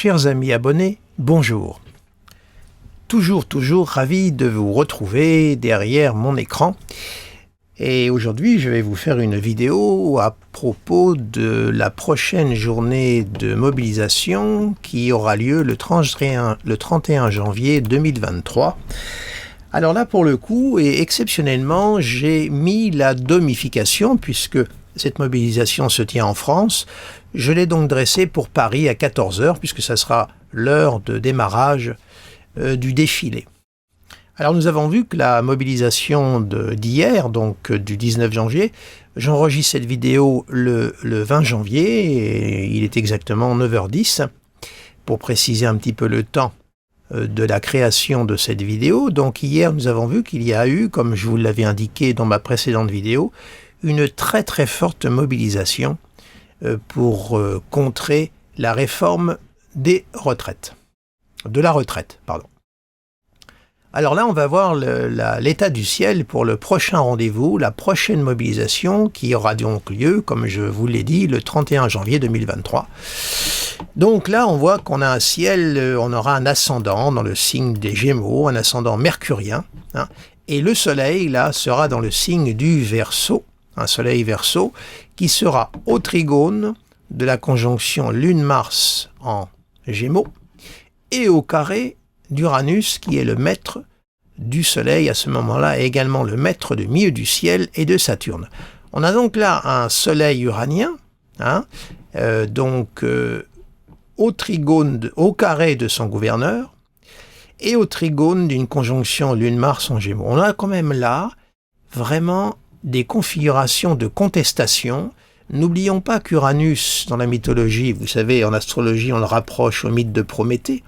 Chers amis abonnés, bonjour. Toujours ravi de vous retrouver derrière mon écran. Et aujourd'hui, je vais vous faire une vidéo à propos de la prochaine journée de mobilisation qui aura lieu le 31 janvier 2023. Alors là, pour le coup, et exceptionnellement, j'ai mis la domification puisque cette mobilisation se tient en France. Je l'ai donc dressée pour Paris à 14h puisque ça sera l'heure de démarrage du défilé. Alors nous avons vu que la mobilisation d'hier, donc du 19 janvier, j'enregistre cette vidéo le 20 janvier et il est exactement 9h10 pour préciser un petit peu le temps de la création de cette vidéo. Donc hier nous avons vu qu'il y a eu, comme je vous l'avais indiqué dans ma précédente vidéo, une très forte mobilisation pour contrer la réforme de la retraite. Alors là, on va voir l'état du ciel pour le prochain rendez-vous, la prochaine mobilisation qui aura donc lieu, comme je vous l'ai dit, le 31 janvier 2023. Donc là, on voit qu'on a un ciel, on aura un ascendant dans le signe des Gémeaux, un ascendant mercurien, et le soleil, là, sera dans le signe du Verseau, un soleil Verseau, qui sera au trigone de la conjonction Lune-Mars en Gémeaux, et au carré d'Uranus, qui est le maître du Soleil à ce moment-là, et également le maître du milieu du ciel et de Saturne. On a donc là un Soleil uranien, au trigone, au carré de son gouverneur, et au trigone d'une conjonction Lune-Mars en Gémeaux. On a quand même là vraiment des configurations de contestation. N'oublions pas qu'Uranus, dans la mythologie, vous savez, en astrologie, on le rapproche au mythe de Prométhée,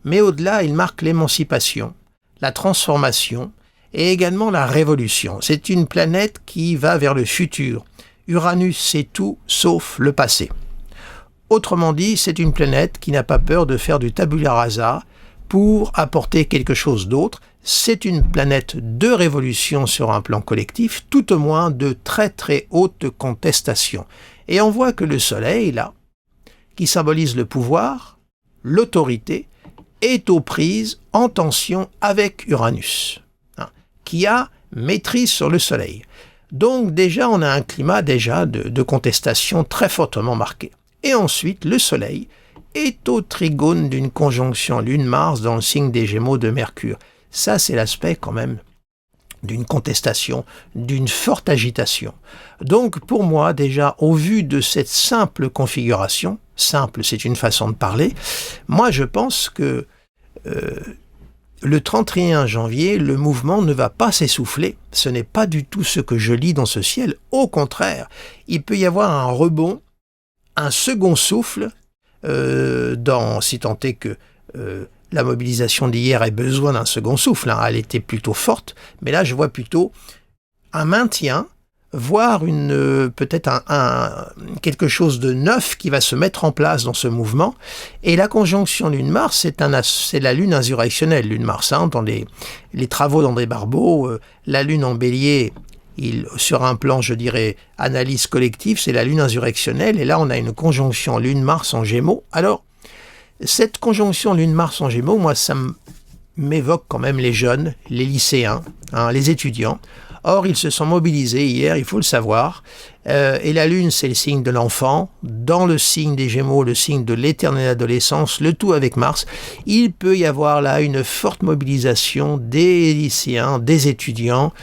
mais au-delà, il marque l'émancipation, la transformation et également la révolution. C'est une planète qui va vers le futur. Uranus, c'est tout sauf le passé. Autrement dit, c'est une planète qui n'a pas peur de faire du tabula rasa pour apporter quelque chose d'autre. C'est une planète de révolution sur un plan collectif, tout au moins de très haute contestation. Et on voit que le Soleil, là, qui symbolise le pouvoir, l'autorité, est aux prises en tension avec Uranus, qui a maîtrise sur le Soleil. Donc déjà, on a un climat de contestation très fortement marqué. Et ensuite, le Soleil est au trigone d'une conjonction Lune-Mars dans le signe des Gémeaux de Mercure. Ça, c'est l'aspect quand même d'une contestation, d'une forte agitation. Donc pour moi, déjà, au vu de cette simple configuration, simple, c'est une façon de parler, moi je pense que le 31 janvier, le mouvement ne va pas s'essouffler. Ce n'est pas du tout ce que je lis dans ce ciel. Au contraire, il peut y avoir un rebond, un second souffle, si tant est que la mobilisation d'hier ait besoin d'un second souffle, elle était plutôt forte, mais là je vois plutôt un maintien, voire peut-être quelque chose de neuf qui va se mettre en place dans ce mouvement. Et la conjonction Lune-Mars, c'est la Lune insurrectionnelle, Lune-Mars, dans les travaux d'André Barbeau, la Lune en Bélier, sur un plan, je dirais, analyse collective, c'est la Lune insurrectionnelle, et là on a une conjonction Lune-Mars en Gémeaux. Alors, cette conjonction Lune-Mars en Gémeaux, moi, ça m'évoque quand même les jeunes, les lycéens, les étudiants. Or, ils se sont mobilisés hier, il faut le savoir, et la Lune, c'est le signe de l'enfant, dans le signe des Gémeaux, le signe de l'éternelle adolescence, le tout avec Mars. Il peut y avoir là une forte mobilisation des lycéens, des étudiants,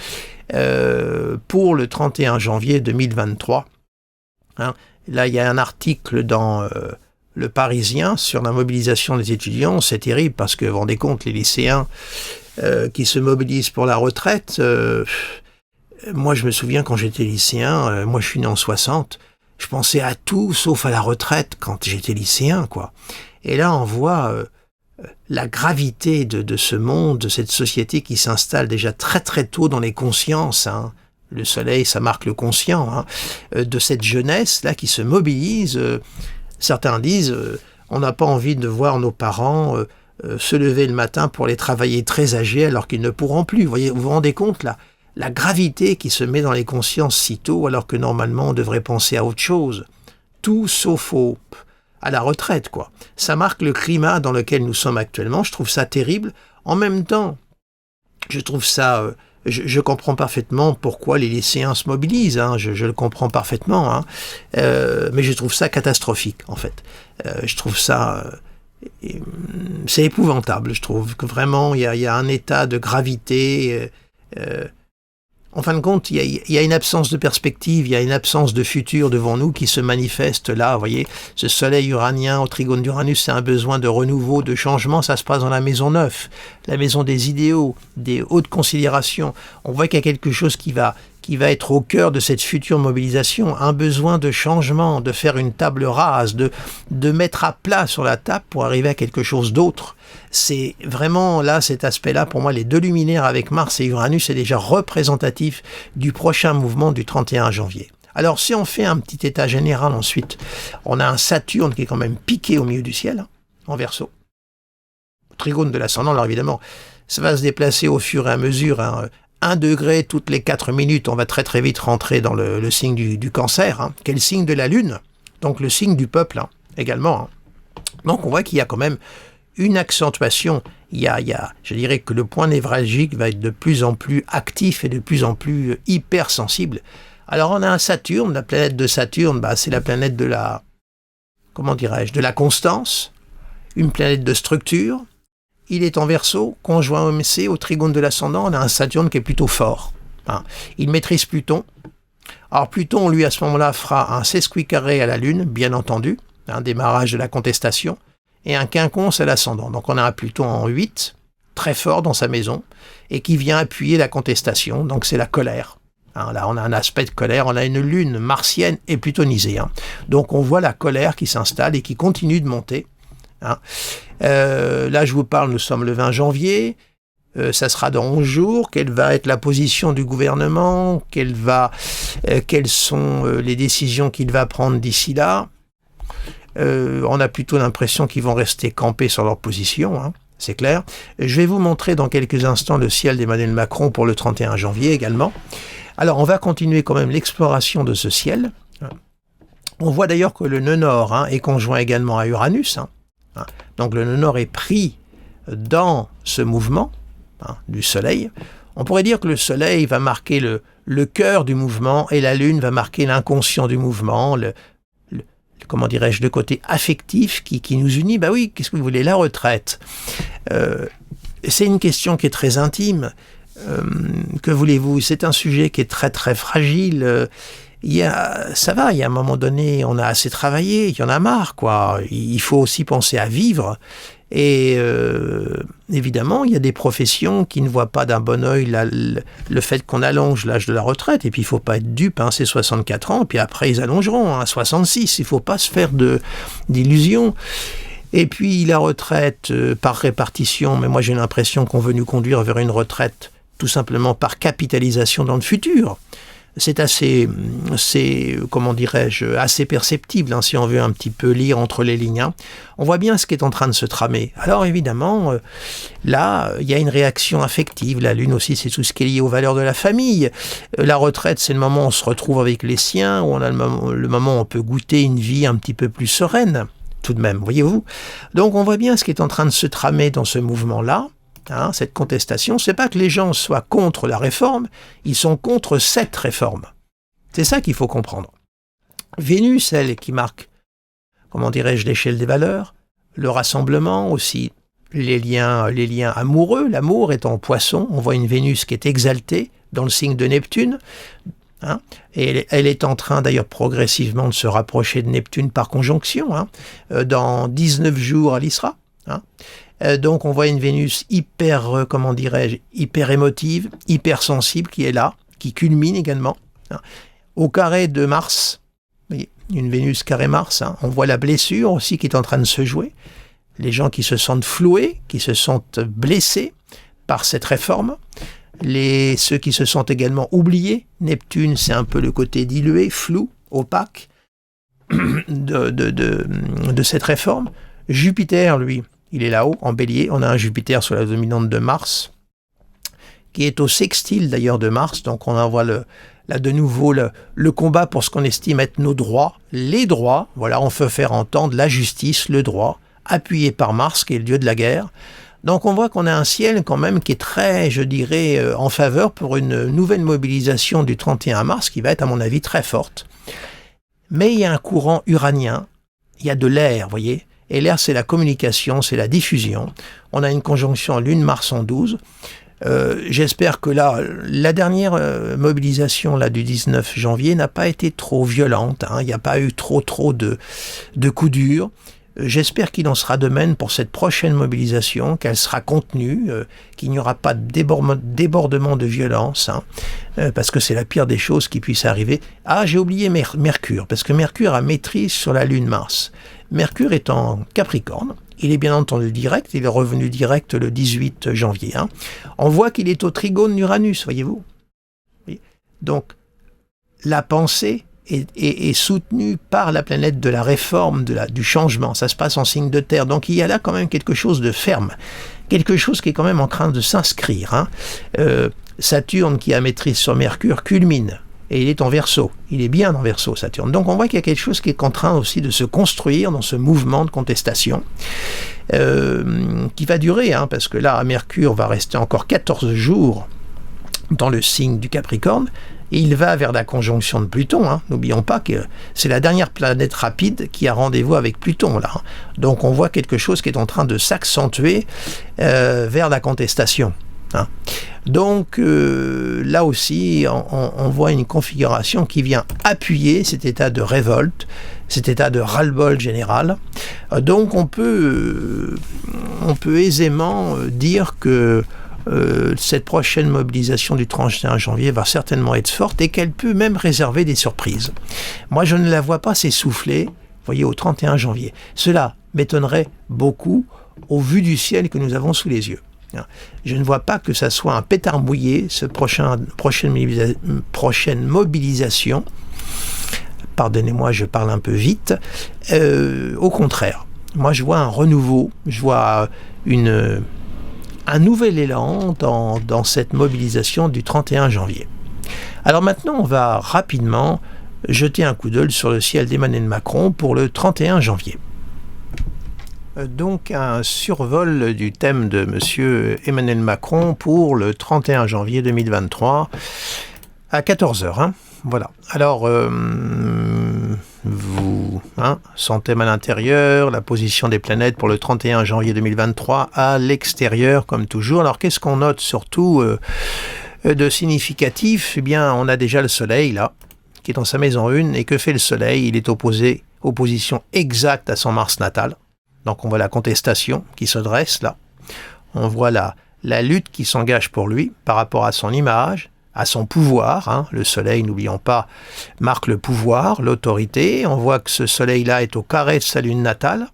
pour le 31 janvier 2023. Là, il y a un article dans Le Parisien sur la mobilisation des étudiants. C'est terrible parce que, vous vous rendez compte, les lycéens qui se mobilisent pour la retraite, moi je me souviens quand j'étais lycéen, moi je suis né en 60, je pensais à tout sauf à la retraite quand j'étais lycéen, quoi. Et là on voit la gravité de ce monde, de cette société qui s'installe déjà très tôt dans les consciences, Le soleil, ça marque le conscient, de cette jeunesse là qui se mobilise. Certains disent, on n'a pas envie de voir nos parents se lever le matin pour les travailler très âgés alors qu'ils ne pourront plus. Vous vous rendez compte là, la gravité qui se met dans les consciences si tôt alors que normalement on devrait penser à autre chose. Tout sauf à la retraite, quoi. Ça marque le climat dans lequel nous sommes actuellement. Je trouve ça terrible. En même temps, je trouve ça... je comprends parfaitement pourquoi les lycéens se mobilisent, hein, je le comprends parfaitement, hein, mais je trouve ça catastrophique, en fait. Je trouve ça... c'est épouvantable, je trouve, que vraiment, il y a un état de gravité... en fin de compte, il y a une absence de perspective, il y a une absence de futur devant nous qui se manifeste là, vous voyez, ce soleil uranien au trigone d'Uranus, c'est un besoin de renouveau, de changement, ça se passe dans la maison 9, la maison des idéaux, des hautes considérations. On voit qu'il y a quelque chose qui va être au cœur de cette future mobilisation, un besoin de changement, de faire une table rase, de mettre à plat sur la table pour arriver à quelque chose d'autre. C'est vraiment là, cet aspect-là, pour moi, les deux luminaires avec Mars et Uranus est déjà représentatif du prochain mouvement du 31 janvier. Alors, si on fait un petit état général ensuite, on a un Saturne qui est quand même piqué au milieu du ciel, hein, en Verseau. Trigone de l'ascendant, alors évidemment, ça va se déplacer au fur et à mesure, hein, 1 degré toutes les 4 minutes, on va très très vite rentrer dans le signe du Cancer, hein, qui est le signe de la Lune, donc le signe du peuple, hein, également. Hein. Donc on voit qu'il y a quand même une accentuation, je dirais que le point névralgique va être de plus en plus actif et de plus en plus hypersensible. Alors on a un Saturne, la planète de Saturne, c'est la planète de la, de la constance, une planète de structure. Il est en Verseau, conjoint au MC, au trigone de l'ascendant, on a un Saturne qui est plutôt fort. Hein. Il maîtrise Pluton. Alors Pluton, lui, à ce moment-là, fera un sesquicarré à la Lune, bien entendu, un démarrage de la contestation, et un quinconce à l'ascendant. Donc on a un Pluton en 8, très fort dans sa maison, et qui vient appuyer la contestation, donc c'est la colère. Hein, là, on a un aspect de colère, on a une Lune martienne et plutonisée. Hein. Donc on voit la colère qui s'installe et qui continue de monter. Hein. Là, je vous parle, nous sommes le 20 janvier, ça sera dans 11 jours, quelle va être la position du gouvernement, quelles sont les décisions qu'il va prendre d'ici là. On a plutôt l'impression qu'ils vont rester campés sur leur position, hein, c'est clair. Je vais vous montrer dans quelques instants le ciel d'Emmanuel Macron pour le 31 janvier également. Alors, on va continuer quand même l'exploration de ce ciel. On voit d'ailleurs que le nœud nord, hein, est conjoint également à Uranus, hein. Donc le nœud nord est pris dans ce mouvement, hein, du soleil. On pourrait dire que le soleil va marquer le cœur du mouvement et la lune va marquer l'inconscient du mouvement, le côté affectif qui nous unit. Bah oui, qu'est-ce que vous voulez, la retraite. C'est une question qui est très intime. Que voulez-vous? C'est un sujet qui est très très fragile. Ça va, il y a un moment donné, on a assez travaillé, il y en a marre, quoi. Il faut aussi penser à vivre. Et évidemment, il y a des professions qui ne voient pas d'un bon œil le fait qu'on allonge l'âge de la retraite. Et puis, il ne faut pas être dupe, hein, c'est 64 ans, puis après, ils allongeront à 66. Il ne faut pas se faire d'illusions. Et puis, la retraite par répartition, mais moi, j'ai l'impression qu'on veut nous conduire vers une retraite tout simplement par capitalisation dans le futur. C'est assez perceptible, hein, si on veut un petit peu lire entre les lignes. Hein. On voit bien ce qui est en train de se tramer. Alors évidemment, là, il y a une réaction affective. La Lune aussi, c'est tout ce qui est lié aux valeurs de la famille. La retraite, c'est le moment où on se retrouve avec les siens, où on a le moment où on peut goûter une vie un petit peu plus sereine, tout de même, voyez-vous. Donc on voit bien ce qui est en train de se tramer dans ce mouvement-là. Hein, cette contestation, c'est pas que les gens soient contre la réforme, ils sont contre cette réforme. C'est ça qu'il faut comprendre. Vénus, elle, qui marque, l'échelle des valeurs, le rassemblement aussi, les liens amoureux, l'amour est en Poisson, on voit une Vénus qui est exaltée dans le signe de Neptune, hein, et elle est en train d'ailleurs progressivement de se rapprocher de Neptune par conjonction, hein, dans 19 jours elle y sera. Hein. Donc on voit une Vénus hyper émotive, hyper sensible qui est là, qui culmine également. Hein. Au carré de Mars, une Vénus carré Mars, hein, on voit la blessure aussi qui est en train de se jouer. Les gens qui se sentent floués, qui se sentent blessés par cette réforme. Ceux qui se sentent également oubliés. Neptune, c'est un peu le côté dilué, flou, opaque de cette réforme. Jupiter, lui, il est là-haut, en bélier. On a un Jupiter sur la dominante de Mars, qui est au sextile d'ailleurs de Mars. Donc on en voit là de nouveau le combat pour ce qu'on estime être nos droits, les droits, voilà, on veut faire entendre la justice, le droit, appuyé par Mars, qui est le dieu de la guerre. Donc on voit qu'on a un ciel quand même qui est très, je dirais, en faveur pour une nouvelle mobilisation du 31 mars, qui va être à mon avis très forte. Mais il y a un courant uranien, il y a de l'air, vous voyez, et l'air c'est la communication, c'est la diffusion. On a une conjonction Lune-Mars en 12. J'espère que là, la dernière mobilisation là, du 19 janvier n'a pas été trop violente, hein. Il n'y a pas eu trop de coups durs. J'espère qu'il en sera de même pour cette prochaine mobilisation, qu'elle sera contenue, qu'il n'y aura pas de débordement de violence, hein, parce que c'est la pire des choses qui puisse arriver. Ah, j'ai oublié Mercure, parce que Mercure a maîtrise sur la Lune Mars. Mercure est en Capricorne, il est bien entendu direct, il est revenu direct le 18 janvier. Hein. On voit qu'il est au trigone d'Uranus, voyez-vous. Oui. Donc, la pensée est soutenu par la planète de la réforme, du changement. Ça se passe en signe de terre. Donc il y a là quand même quelque chose de ferme, quelque chose qui est quand même en train de s'inscrire. Hein. Saturne, qui a maîtrise sur Mercure, culmine. Et il est en Verseau. Il est bien en Verseau, Saturne. Donc on voit qu'il y a quelque chose qui est en train aussi de se construire dans ce mouvement de contestation, qui va durer, hein, parce que là, Mercure va rester encore 14 jours dans le signe du Capricorne. Et il va vers la conjonction de Pluton. Hein. N'oublions pas que c'est la dernière planète rapide qui a rendez-vous avec Pluton. Là. Donc on voit quelque chose qui est en train de s'accentuer vers la contestation. Hein. Donc là aussi, on voit une configuration qui vient appuyer cet état de révolte, cet état de ras-le-bol général. Donc on peut aisément dire que cette prochaine mobilisation du 31 janvier va certainement être forte et qu'elle peut même réserver des surprises. Moi, je ne la vois pas s'essouffler, vous voyez, au 31 janvier. Cela m'étonnerait beaucoup au vu du ciel que nous avons sous les yeux. Je ne vois pas que ça soit un pétard mouillé, cette prochaine mobilisation. Pardonnez-moi, je parle un peu vite. Au contraire, moi je vois un renouveau, je vois un nouvel élan dans cette mobilisation du 31 janvier. Alors maintenant, on va rapidement jeter un coup d'œil sur le ciel d'Emmanuel Macron pour le 31 janvier. Donc un survol du thème de M. Emmanuel Macron pour le 31 janvier 2023 à 14h. Hein. Voilà. Alors, vous, son thème à l'intérieur, la position des planètes pour le 31 janvier 2023 à l'extérieur, comme toujours. Alors, qu'est-ce qu'on note surtout de significatif? Eh bien, on a déjà le Soleil, là, qui est dans sa maison 1. Et que fait le Soleil? Il est opposition exacte à son Mars natal. Donc, on voit la contestation qui se dresse, là. On voit la lutte qui s'engage pour lui par rapport à son image, à son pouvoir. Hein. Le soleil, n'oublions pas, marque le pouvoir, l'autorité. On voit que ce soleil-là est au carré de sa lune natale.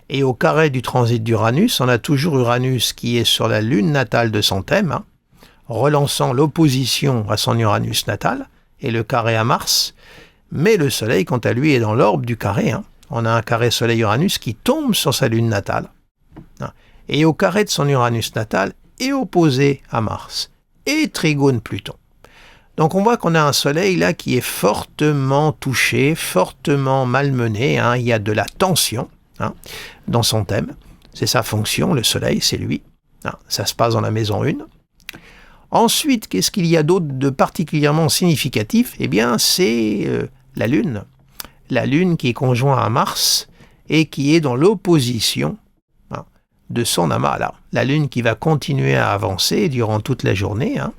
Et au carré du transit d'Uranus, on a toujours Uranus qui est sur la lune natale de son thème, hein, relançant l'opposition à son Uranus natal, et le carré à Mars. Mais le soleil, quant à lui, est dans l'orbe du carré. Hein. On a un carré soleil-Uranus qui tombe sur sa lune natale. Hein. Et au carré de son Uranus natal est opposé à Mars. Et trigone Pluton. Donc on voit qu'on a un soleil là qui est fortement touché, fortement malmené, hein. Il y a de la tension, hein, dans son thème. C'est sa fonction, le soleil, c'est lui. Hein. Ça se passe dans la maison 1. Ensuite, qu'est-ce qu'il y a d'autre de particulièrement significatif? Eh bien, c'est la Lune. La Lune qui est conjointe à Mars et qui est dans l'opposition, hein, de son amas là. La Lune qui va continuer à avancer durant toute la journée. Hein.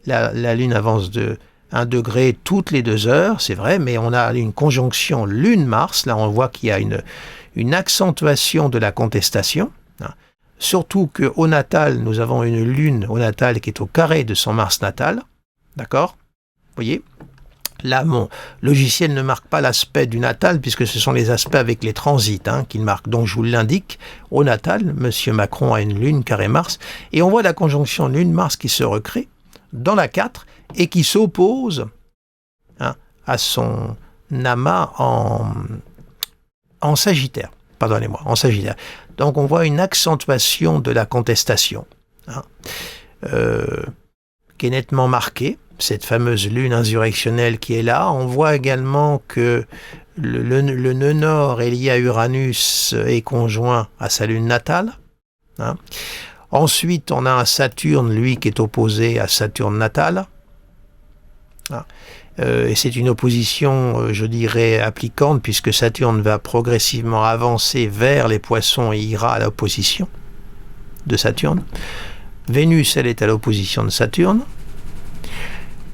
La Lune avance de 1 degré toutes les 2 heures, c'est vrai, mais on a une conjonction Lune-Mars. Là, on voit qu'il y a une accentuation de la contestation. Hein. Surtout qu'au natal, nous avons une Lune au natal qui est au carré de son Mars natal. D'accord? Vous voyez? Là, mon logiciel ne marque pas l'aspect du natal, puisque ce sont les aspects avec les transits, hein, qu'il marque. Donc, je vous l'indique. Au natal, M. Macron a une Lune carré Mars. Et on voit la conjonction Lune-Mars qui se recrée dans la 4 et qui s'oppose, hein, à son amas en Sagittaire. Pardonnez-moi, en Sagittaire. Donc, on voit une accentuation de la contestation, hein, qui est nettement marquée. cette fameuse lune insurrectionnelle qui est là. On voit également que le nœud nord est lié à Uranus et conjoint à sa lune natale. Hein. Ensuite, on a un Saturne, lui, qui est opposé à Saturne natale. Hein. Et c'est une opposition, je dirais, applicante, puisque Saturne va progressivement avancer vers les Poissons et ira à l'opposition de Saturne. Vénus, elle est à l'opposition de Saturne.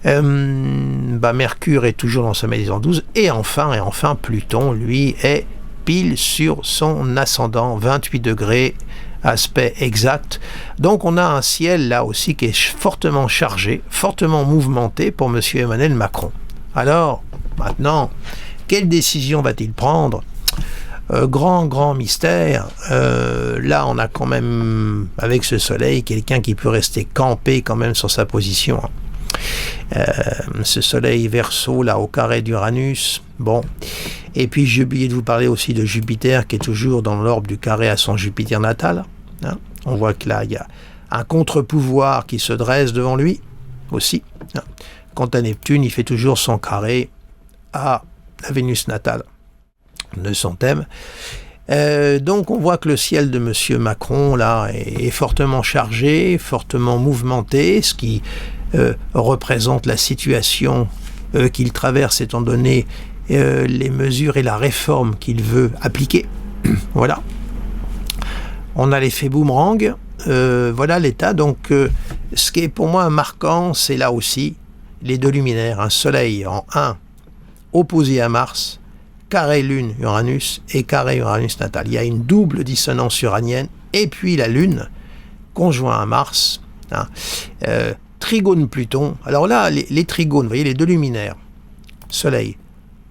Mercure est toujours dans sa maison 12. Et enfin, Pluton, lui, est pile sur son ascendant, 28 degrés, aspect exact. Donc on a un ciel là aussi qui est fortement chargé, fortement mouvementé pour M. Emmanuel Macron. Alors, maintenant, quelle décision va-t-il prendre ? Grand mystère. Là, on a quand même, avec ce soleil, quelqu'un qui peut rester campé quand même sur sa position. Ce soleil Verseau, là, au carré d'Uranus. Bon. Et puis, j'ai oublié de vous parler aussi de Jupiter, qui est toujours dans l'orbe du carré à son Jupiter natal. Hein. On voit que là, il y a un contre-pouvoir qui se dresse devant lui, aussi. Hein. Quant à Neptune, il fait toujours son carré à la Vénus natale de son thème. Donc on voit que le ciel de M. Macron là est fortement chargé, fortement mouvementé, ce qui représente la situation qu'il traverse étant donné les mesures et la réforme qu'il veut appliquer. Voilà. On a l'effet boomerang. Voilà l'état. Donc ce qui est pour moi marquant, c'est là aussi les deux luminaires, un soleil en 1 opposé à Mars, carré Lune Uranus et carré Uranus natal. Il y a une double dissonance uranienne, et puis la Lune, conjoint à Mars, hein, trigone Pluton. Alors là, les trigones, vous voyez, les deux luminaires, Soleil,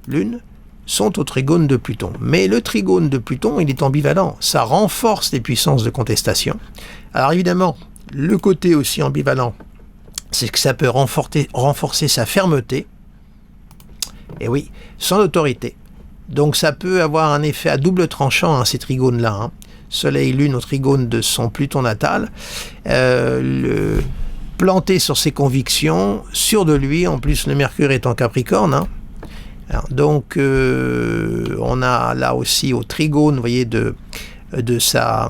Lune, sont au trigone de Pluton. Mais le trigone de Pluton, il est ambivalent. Ça renforce les puissances de contestation. Alors évidemment, le côté aussi ambivalent, c'est que ça peut renforcer sa fermeté, et oui, son autorité. Donc ça peut avoir un effet à double tranchant, hein, ces trigones-là. Hein. Soleil, Lune au trigone de son Pluton natal, le planter sur ses convictions, sûr de lui, en plus le Mercure est en Capricorne. Hein. Alors, donc on a là aussi au trigone, vous voyez, de sa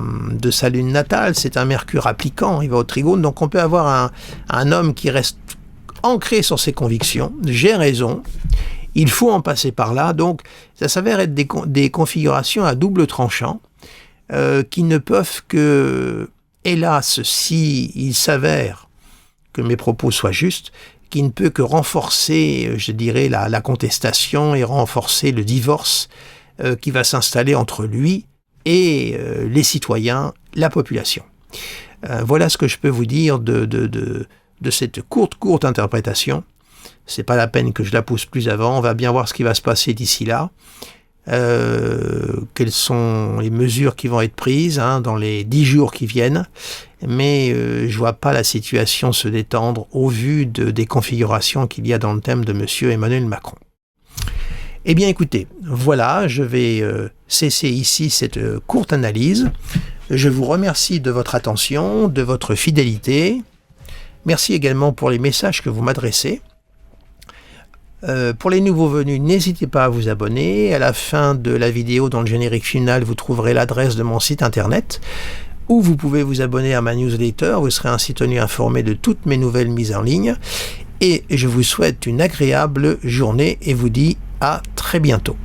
lune natale, c'est un Mercure appliquant, il va au trigone, donc on peut avoir un homme qui reste ancré sur ses convictions, j'ai raison, il faut en passer par là, donc ça s'avère être des configurations à double tranchant, qui ne peuvent que, hélas, si il s'avère que mes propos soient justes, qui ne peut que renforcer, je dirais, la contestation et renforcer le divorce qui va s'installer entre lui et les citoyens, la population. Voilà ce que je peux vous dire de cette courte interprétation. C'est pas la peine que je la pousse plus avant. On va bien voir ce qui va se passer d'ici là. Quelles sont les mesures qui vont être prises dans les 10 jours qui viennent. Mais je vois pas la situation se détendre au vu des configurations qu'il y a dans le thème de M. Emmanuel Macron. Eh bien écoutez, voilà, je vais cesser ici cette courte analyse. Je vous remercie de votre attention, de votre fidélité. Merci également pour les messages que vous m'adressez. Pour les nouveaux venus, n'hésitez pas à vous abonner. À la fin de la vidéo, dans le générique final, vous trouverez l'adresse de mon site internet où vous pouvez vous abonner à ma newsletter. Vous serez ainsi tenu informé de toutes mes nouvelles mises en ligne. Et je vous souhaite une agréable journée et vous dis à très bientôt.